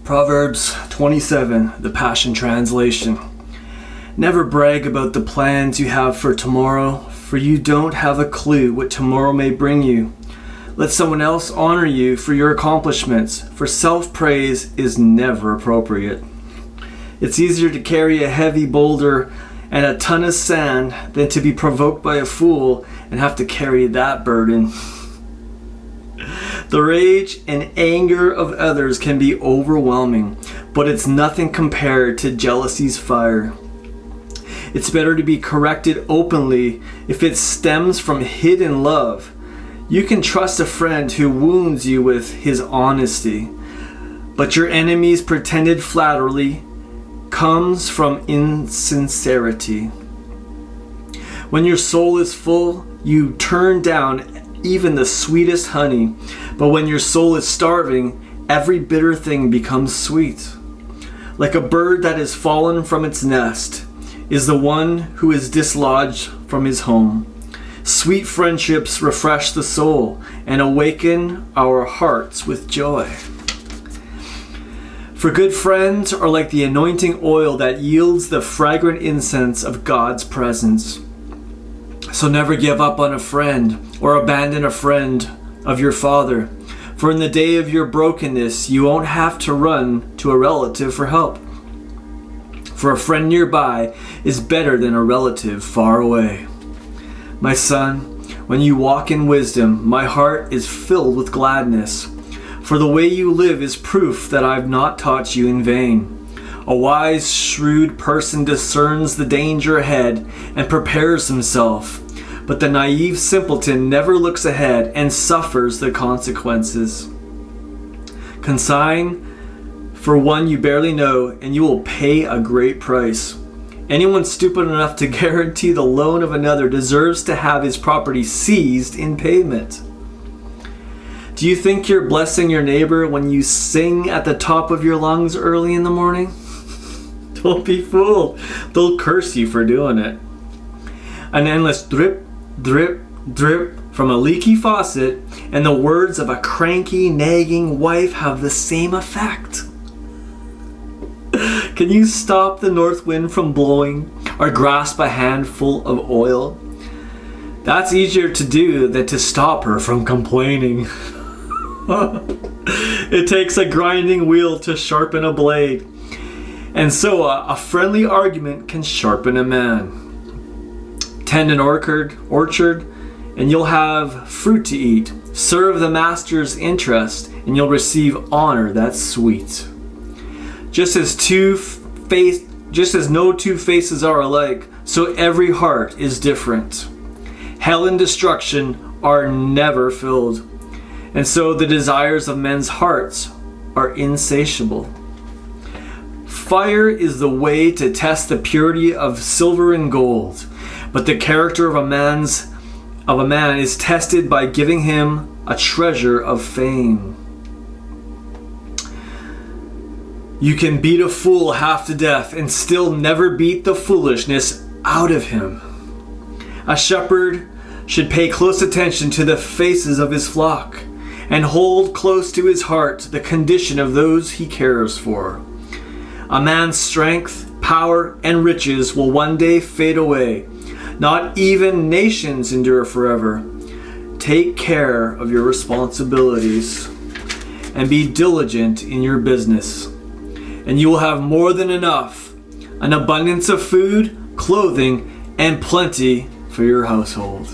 Proverbs 27, the Passion Translation. Never brag about the plans you have for tomorrow, for you don't have a clue what tomorrow may bring you. Let someone else honor you for your accomplishments, for self-praise is never appropriate. It's easier to carry a heavy boulder and a ton of sand than to be provoked by a fool and have to carry that burden. The rage and anger of others can be overwhelming, but it's nothing compared to jealousy's fire. It's better to be corrected openly if it stems from hidden love. You can trust a friend who wounds you with his honesty, but your enemy's pretended flattery comes from insincerity. When your soul is full, you turn down even the sweetest honey, but when your soul is starving, every bitter thing becomes sweet. Like a bird that has fallen from its nest is the one who is dislodged from his home. Sweet friendships refresh the soul and awaken our hearts with joy. For good friends are like the anointing oil that yields the fragrant incense of God's presence. So never give up on a friend or abandon a friend of your father. For in the day of your brokenness, you won't have to run to a relative for help. For a friend nearby is better than a relative far away. My son, when you walk in wisdom, my heart is filled with gladness. For the way you live is proof that I've not taught you in vain. A wise, shrewd person discerns the danger ahead and prepares himself. But the naive simpleton never looks ahead and suffers the consequences. Consign for one you barely know, and you will pay a great price. Anyone stupid enough to guarantee the loan of another deserves to have his property seized in payment. Do you think you're blessing your neighbor when you sing at the top of your lungs early in the morning? Don't be fooled. They'll curse you for doing it. An endless drip, drip, drip from a leaky faucet and the words of a cranky, nagging wife have the same effect. Can you stop the north wind from blowing or grasp a handful of oil? That's easier to do than to stop her from complaining. It takes a grinding wheel to sharpen a blade. And so a friendly argument can sharpen a man. Tend an orchard, and you'll have fruit to eat. Serve the master's interest, and you'll receive honor that's sweet. Just as no two faces are alike, so every heart is different. Hell and destruction are never filled, and so the desires of men's hearts are insatiable. Fire is the way to test the purity of silver and gold, but the character of a man is tested by giving him a treasure of fame. You can beat a fool half to death and still never beat the foolishness out of him. A shepherd should pay close attention to the faces of his flock and hold close to his heart the condition of those he cares for. A man's strength, power, and riches will one day fade away. Not even nations endure forever. Take care of your responsibilities and be diligent in your business, and you will have more than enough, an abundance of food, clothing, and plenty for your household.